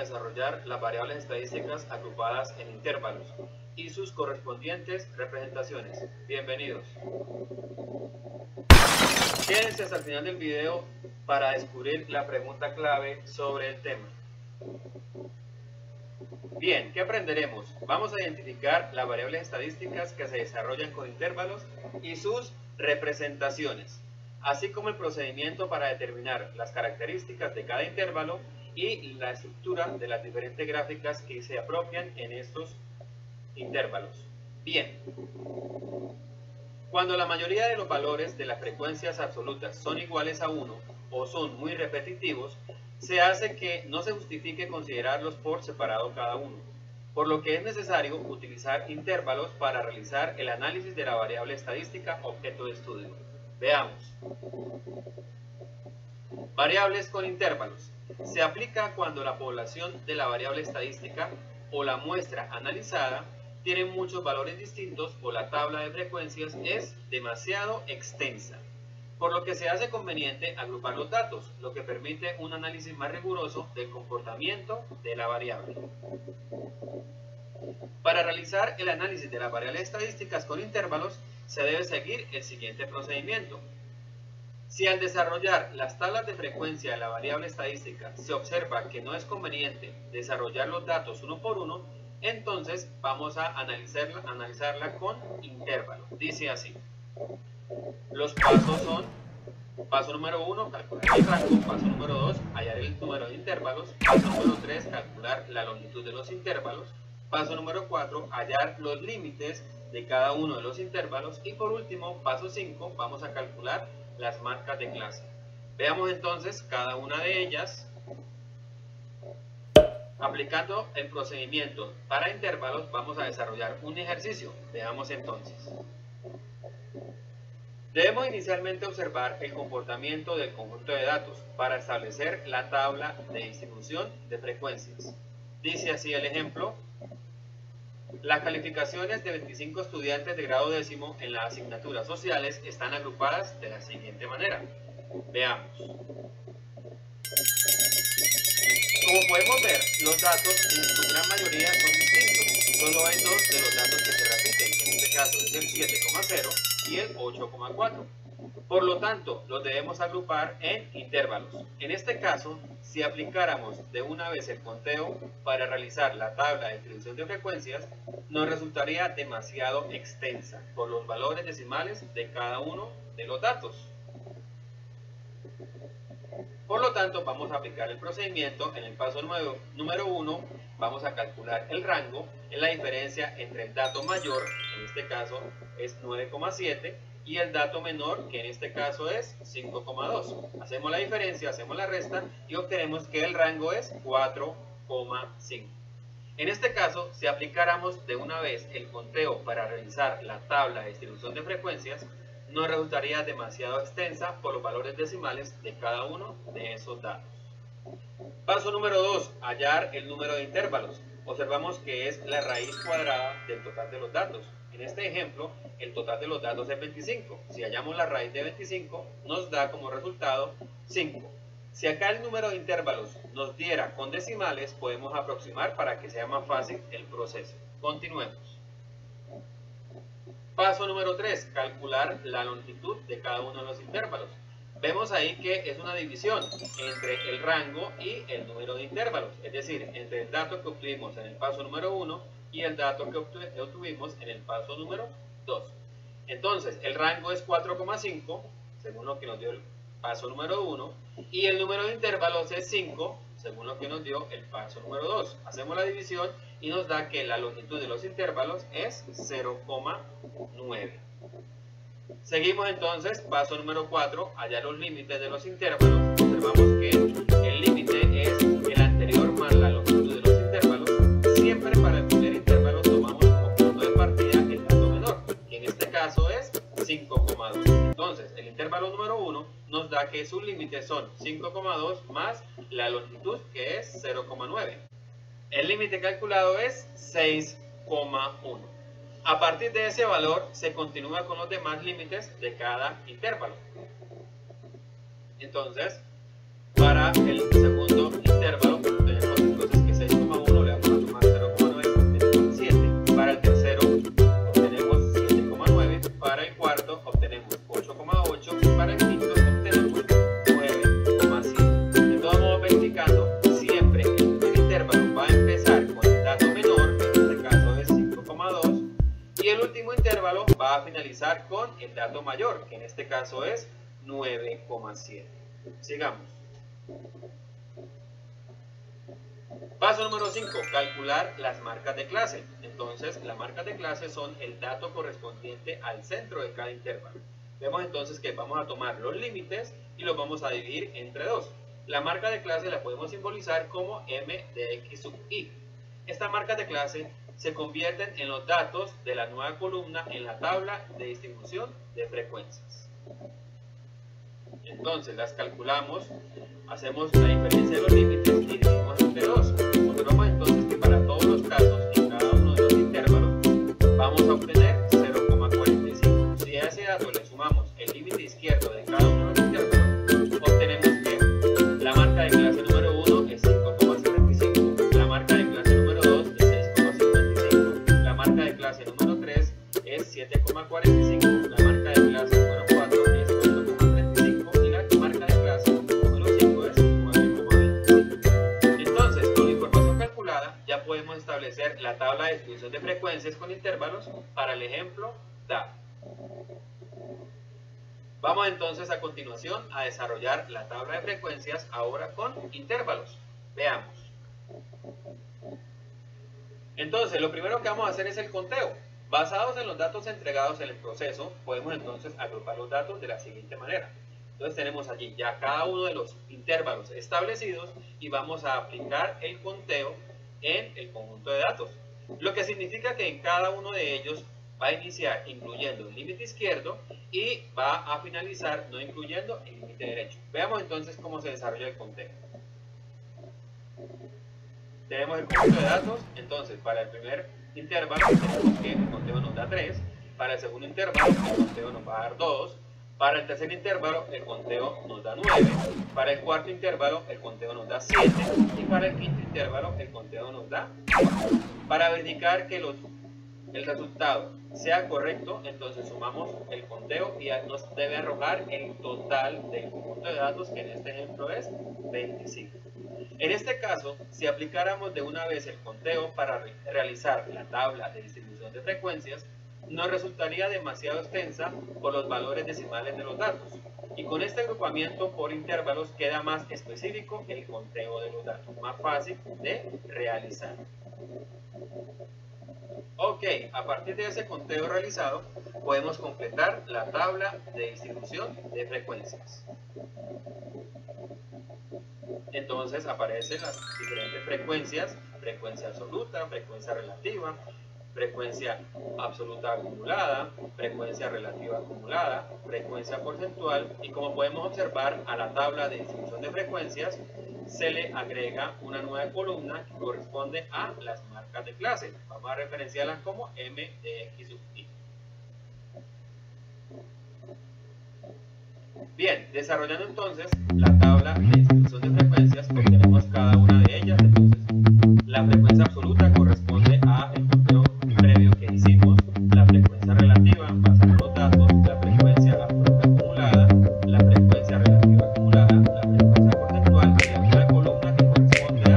desarrollar las variables estadísticas agrupadas en intervalos y sus correspondientes representaciones. Bienvenidos. Quédense hasta el final del video para descubrir la pregunta clave sobre el tema. Bien, ¿qué aprenderemos? Vamos a identificar las variables estadísticas que se desarrollan con intervalos y sus representaciones, así como el procedimiento para determinar las características de cada intervalo y la estructura de las diferentes gráficas que se apropian en estos intervalos. Bien, cuando la mayoría de los valores de las frecuencias absolutas son iguales a 1 o son muy repetitivos, se hace que no se justifique considerarlos por separado cada uno, por lo que es necesario utilizar intervalos para realizar el análisis de la variable estadística objeto de estudio. Veamos. Variables con intervalos. Se aplica cuando la población de la variable estadística o la muestra analizada tiene muchos valores distintos o la tabla de frecuencias es demasiado extensa, por lo que se hace conveniente agrupar los datos, lo que permite un análisis más riguroso del comportamiento de la variable. Para realizar el análisis de las variables estadísticas con intervalos, se debe seguir el siguiente procedimiento. Si al desarrollar las tablas de frecuencia de la variable estadística se observa que no es conveniente desarrollar los datos uno por uno, entonces vamos a analizarla con intervalos. Dice así. Los pasos son: paso número 1, calcular el rango; paso número 2, hallar el número de intervalos; paso número 3, calcular la longitud de los intervalos; paso número 4, hallar los límites de cada uno de los intervalos; y por último, paso 5, vamos a calcular las marcas de clase. Veamos entonces cada una de ellas. Aplicando el procedimiento para intervalos, vamos a desarrollar un ejercicio. Veamos entonces. Debemos inicialmente observar el comportamiento del conjunto de datos para establecer la tabla de distribución de frecuencias. Dice así el ejemplo: las calificaciones de 25 estudiantes de grado décimo en las asignaturas sociales están agrupadas de la siguiente manera. Veamos. Como podemos ver, los datos en su gran mayoría son distintos. Solo hay dos de los datos que se repiten. En este caso es el 7,0 y el 8,4. Por lo tanto, los debemos agrupar en intervalos. En este caso, si aplicáramos de una vez el conteo para realizar la tabla de distribución de frecuencias, nos resultaría demasiado extensa por los valores decimales de cada uno de los datos. Por lo tanto, vamos a aplicar el procedimiento. En el paso número 1, vamos a calcular el rango, en la diferencia entre el dato mayor, en este caso es 9,7, y el dato menor, que en este caso es 5,2. Hacemos la diferencia, hacemos la resta y obtenemos que el rango es 4,5. En este caso, si aplicáramos de una vez el conteo para realizar la tabla de distribución de frecuencias, nos resultaría demasiado extensa por los valores decimales de cada uno de esos datos. Paso número 2, hallar el número de intervalos. Observamos que es la raíz cuadrada del total de los datos. En este ejemplo, el total de los datos es 25. Si hallamos la raíz de 25, nos da como resultado 5. Si acá el número de intervalos nos diera con decimales, podemos aproximar para que sea más fácil el proceso. Continuemos. Paso número 3, calcular la longitud de cada uno de los intervalos. Vemos ahí que es una división entre el rango y el número de intervalos, es decir, entre el dato que obtuvimos en el paso número 1 y el dato que obtuvimos en el paso número 2. Entonces, el rango es 4,5, según lo que nos dio el paso número 1, y el número de intervalos es 5, según lo que nos dio el paso número 2. Hacemos la división y nos da que la longitud de los intervalos es 0,9. Seguimos entonces, paso número 4, hallar los límites de los intervalos. Observamos que el límite es el anterior más la longitud de los intervalos. Siempre para el primer intervalo tomamos como punto de partida el dato menor, que en este caso es 5,2. Entonces, el intervalo número 1 nos da que sus límites son 5,2 más la longitud, que es 0,9. El límite calculado es 6,1. A partir de ese valor se continúa con los demás límites de cada intervalo. Entonces, para el segundo intervalo tenemos entonces que a finalizar con el dato mayor, que en este caso es 9,7. Sigamos. Paso número 5, calcular las marcas de clase. Entonces, las marcas de clase son el dato correspondiente al centro de cada intervalo. Vemos entonces que vamos a tomar los límites y los vamos a dividir entre 2. La marca de clase la podemos simbolizar como m de x sub i. Estas marcas de clase se convierten en los datos de la nueva columna en la tabla de distribución de frecuencias. Entonces las calculamos, hacemos la diferencia de los límites y dividimos entre 2. Observamos entonces que para todos los casos, en cada uno de los intervalos, vamos a obtener 0,45. Si a ese dato le sumamos el límite izquierdo de cada uno de los intervalos, obtenemos que la marca de clase número 1 es 5,75, la marca de clase número 2 es 6,55, la marca de clase número 3 es 7,45, la marca de clase número 4 es 8,35 y la marca de clase número 5 es 9,25. Entonces, con la información calculada ya podemos establecer la tabla de distribución de frecuencias con intervalos para el ejemplo dado. Vamos entonces a continuación a desarrollar la tabla de frecuencias ahora con intervalos. Veamos. Entonces, lo primero que vamos a hacer es el conteo. Basados en los datos entregados en el proceso, podemos entonces agrupar los datos de la siguiente manera. Entonces tenemos allí ya cada uno de los intervalos establecidos y vamos a aplicar el conteo en el conjunto de datos. Lo que significa que en cada uno de ellos va a iniciar incluyendo el límite izquierdo y va a finalizar no incluyendo el límite derecho. Veamos entonces cómo se desarrolla el conteo. Tenemos el conjunto de datos, entonces para el primer intervalo tenemos que el conteo nos da 3, para el segundo intervalo el conteo nos va a dar 2, para el tercer intervalo el conteo nos da 9, para el cuarto intervalo el conteo nos da 7 y para el quinto intervalo el conteo nos da 4. Para verificar que el resultado sea correcto, entonces sumamos el conteo y nos debe arrojar el total del conjunto de datos, que en este ejemplo es 25. En este caso, si aplicáramos de una vez el conteo para realizar la tabla de distribución de frecuencias, nos resultaría demasiado extensa por los valores decimales de los datos. Y con este agrupamiento por intervalos queda más específico el conteo de los datos, más fácil de realizar. Ok, a partir de ese conteo realizado, podemos completar la tabla de distribución de frecuencias. Entonces aparecen las diferentes frecuencias: frecuencia absoluta, frecuencia relativa, frecuencia absoluta acumulada, frecuencia relativa acumulada, frecuencia porcentual, y como podemos observar, a la tabla de distribución de frecuencias se le agrega una nueva columna que corresponde a las marcas de clase. Vamos a referenciarlas como m de x sub i. Bien, desarrollando entonces la tabla de distribución de frecuencias, obtenemos cada una de ellas. Entonces, la frecuencia absoluta corresponde a el conteo previo que hicimos, la frecuencia relativa basada en los datos, la frecuencia absoluta acumulada, la frecuencia relativa acumulada, la frecuencia porcentual y la nueva columna que corresponde a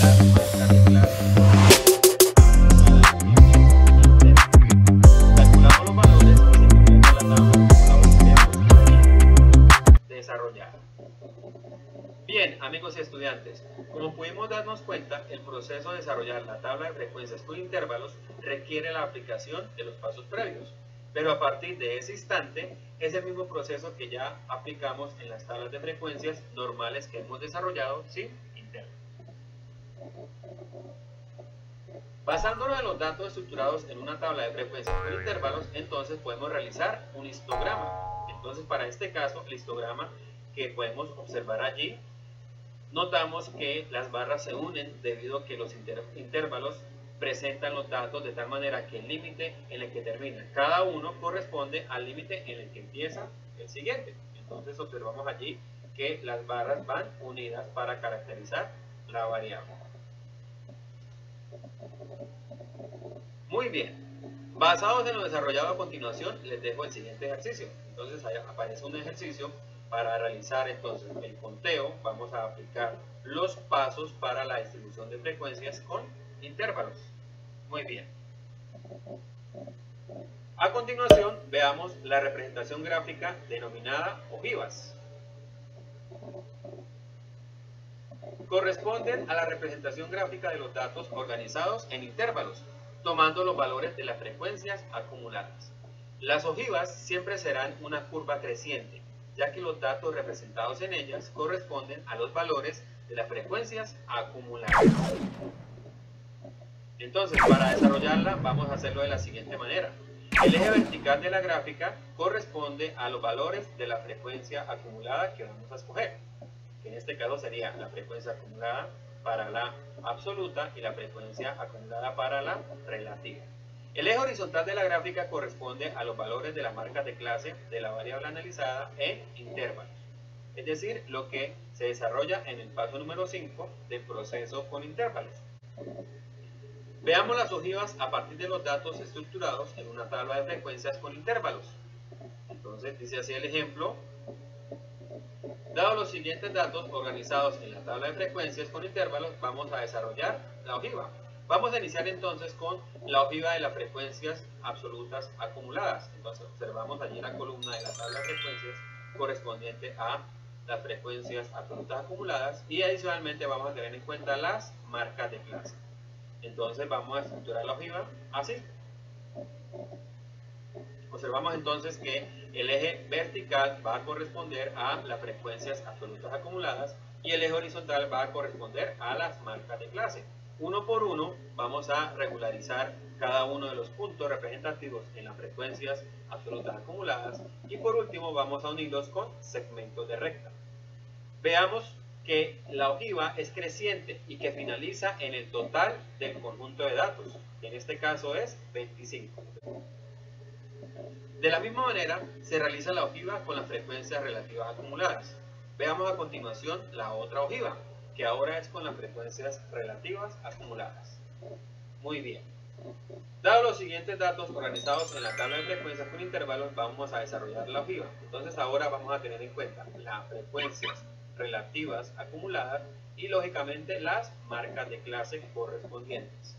las marcas de clase. Calculamos los valores y se completa la tabla desarrollada. Bien, amigos y estudiantes, como pudimos darnos cuenta, el proceso de desarrollar la tabla de frecuencias con intervalos requiere la aplicación de los pasos previos, pero a partir de ese instante es el mismo proceso que ya aplicamos en las tablas de frecuencias normales que hemos desarrollado sin intervalos. Basándonos en los datos estructurados en una tabla de frecuencias con intervalos, entonces podemos realizar un histograma. Entonces, para este caso, el histograma que podemos observar allí, notamos que las barras se unen debido a que los intervalos presentan los datos de tal manera que el límite en el que termina cada uno corresponde al límite en el que empieza el siguiente. Entonces observamos allí que las barras van unidas para caracterizar la variable. Muy bien. Basados en lo desarrollado a continuación, les dejo el siguiente ejercicio. Entonces ahí aparece un ejercicio para realizar entonces el conteo. Vamos a aplicar los pasos para la distribución de frecuencias con intervalos. Muy bien. A continuación, veamos la representación gráfica denominada ojivas. Corresponden a la representación gráfica de los datos organizados en intervalos, tomando los valores de las frecuencias acumuladas. Las ojivas siempre serán una curva creciente, ya que los datos representados en ellas corresponden a los valores de las frecuencias acumuladas. Entonces, para desarrollarla, vamos a hacerlo de la siguiente manera. El eje vertical de la gráfica corresponde a los valores de la frecuencia acumulada que vamos a escoger, que en este caso sería la frecuencia acumulada para la absoluta y la frecuencia acumulada para la relativa. El eje horizontal de la gráfica corresponde a los valores de las marcas de clase de la variable analizada en intervalos, es decir, lo que se desarrolla en el paso número 5 del proceso con intervalos. Veamos las ojivas a partir de los datos estructurados en una tabla de frecuencias con intervalos. Entonces dice así el ejemplo: dados los siguientes datos organizados en la tabla de frecuencias con intervalos, vamos a desarrollar la ojiva. Vamos a iniciar entonces con la ojiva de las frecuencias absolutas acumuladas. Entonces observamos allí la columna de la tabla de frecuencias correspondiente a las frecuencias absolutas acumuladas, y adicionalmente vamos a tener en cuenta las marcas de clase. Entonces vamos a estructurar la ojiva así. Observamos entonces que el eje vertical va a corresponder a las frecuencias absolutas acumuladas y el eje horizontal va a corresponder a las marcas de clase. Uno por uno vamos a regularizar cada uno de los puntos representativos en las frecuencias absolutas acumuladas, y por último vamos a unirlos con segmentos de recta. Veamos que la ojiva es creciente y que finaliza en el total del conjunto de datos, que en este caso es 25. De la misma manera se realiza la ojiva con las frecuencias relativas acumuladas. Veamos a continuación la otra ojiva, que ahora es con las frecuencias relativas acumuladas. Muy bien. Dados los siguientes datos organizados en la tabla de frecuencias con intervalos, vamos a desarrollar la ojiva. Entonces ahora vamos a tener en cuenta las frecuencias relativas acumuladas y lógicamente las marcas de clase correspondientes.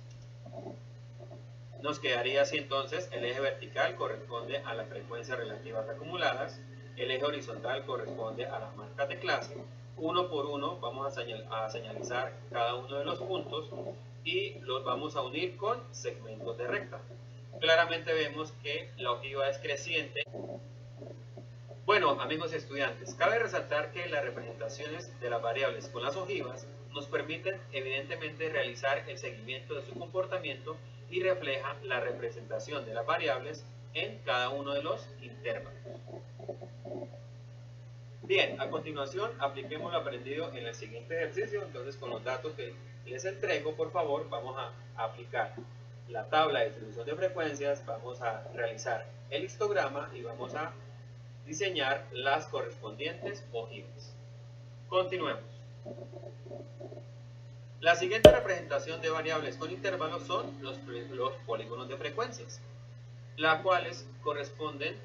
Nos quedaría así entonces: el eje vertical corresponde a las frecuencias relativas acumuladas, el eje horizontal corresponde a las marcas de clase. Uno por uno vamos a señalizar cada uno de los puntos y los vamos a unir con segmentos de recta. Claramente vemos que la ojiva es creciente. Bueno, amigos estudiantes, cabe resaltar que las representaciones de las variables con las ojivas nos permiten evidentemente realizar el seguimiento de su comportamiento y refleja la representación de las variables en cada uno de los intervalos. Bien, a continuación apliquemos lo aprendido en el siguiente ejercicio. Entonces, con los datos que les entrego, por favor, vamos a aplicar la tabla de distribución de frecuencias, vamos a realizar el histograma y vamos a diseñar las correspondientes ojivas. Continuemos. La siguiente representación de variables con intervalos son los polígonos de frecuencias, las cuales corresponden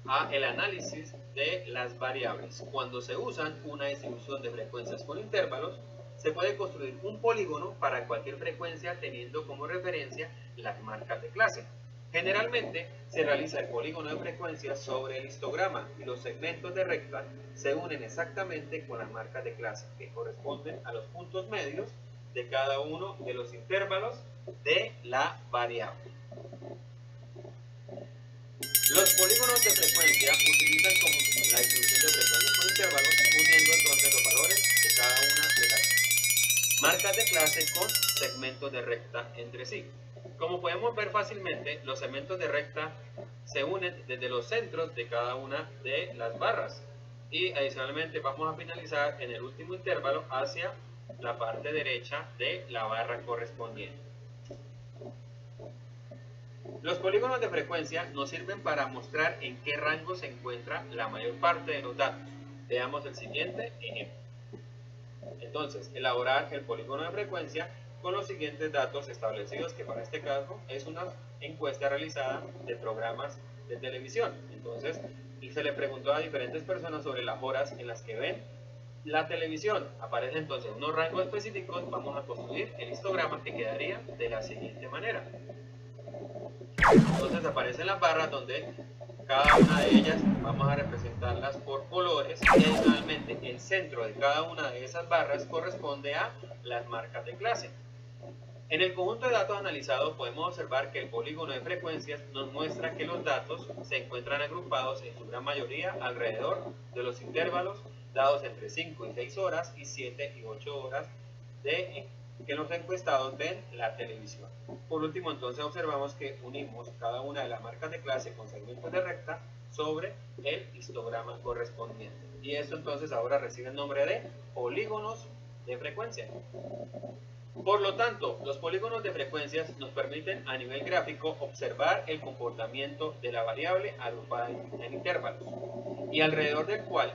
a el análisis de las variables. Cuando se usan una distribución de frecuencias con intervalos, se puede construir un polígono para cualquier frecuencia teniendo como referencia las marcas de clase. Generalmente se realiza el polígono de frecuencias sobre el histograma y los segmentos de recta se unen exactamente con las marcas de clase, que corresponden a los puntos medios de cada uno de los intervalos de la variable. Los polígonos de frecuencia utilizan como la distribución de frecuencias con intervalos, uniendo entonces los valores de cada una de las marcas de clase con segmentos de recta entre sí. Como podemos ver fácilmente, los segmentos de recta se unen desde los centros de cada una de las barras, y adicionalmente vamos a finalizar en el último intervalo hacia la parte derecha de la barra correspondiente. Los polígonos de frecuencia nos sirven para mostrar en qué rango se encuentra la mayor parte de los datos. Veamos el siguiente ejemplo. Entonces, elaborar el polígono de frecuencia con los siguientes datos establecidos, que para este caso es una encuesta realizada de programas de televisión. Entonces, se le preguntó a diferentes personas sobre las horas en las que ven la televisión. Aparece entonces unos rangos específicos. Vamos a construir el histograma, que quedaría de la siguiente manera. Entonces aparecen las barras donde cada una de ellas vamos a representarlas por colores y adicionalmente el centro de cada una de esas barras corresponde a las marcas de clase. En el conjunto de datos analizados podemos observar que el polígono de frecuencias nos muestra que los datos se encuentran agrupados en su gran mayoría alrededor de los intervalos dados entre 5 y 6 horas y 7 y 8 horas que los encuestados ven la televisión. Por último, entonces observamos que unimos cada una de las marcas de clase con segmentos de recta sobre el histograma correspondiente. Y esto entonces ahora recibe el nombre de polígonos de frecuencia. Por lo tanto, los polígonos de frecuencias nos permiten a nivel gráfico observar el comportamiento de la variable agrupada en intervalos y alrededor del cual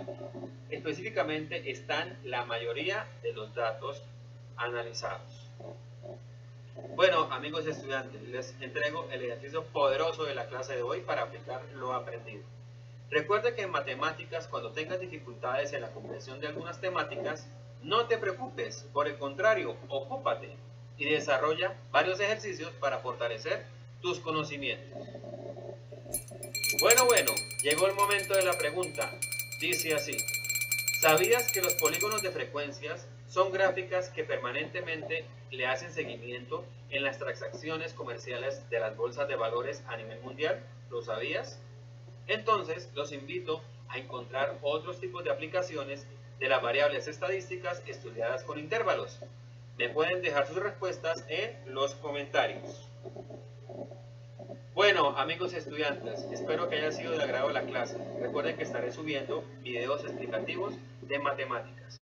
específicamente están la mayoría de los datos analizados. Bueno, amigos estudiantes, les entrego el ejercicio poderoso de la clase de hoy para aplicar lo aprendido. Recuerda que en matemáticas, cuando tengas dificultades en la comprensión de algunas temáticas, no te preocupes, por el contrario, ocúpate y desarrolla varios ejercicios para fortalecer tus conocimientos. Bueno, llegó el momento de la pregunta. Dice así: ¿sabías que los polígonos de frecuencias son gráficas que permanentemente le hacen seguimiento en las transacciones comerciales de las bolsas de valores a nivel mundial? ¿Lo sabías? Entonces, los invito a encontrar otros tipos de aplicaciones de las variables estadísticas estudiadas con intervalos. Me pueden dejar sus respuestas en los comentarios. Bueno, amigos estudiantes, espero que haya sido de agrado la clase. Recuerden que estaré subiendo videos explicativos de matemáticas.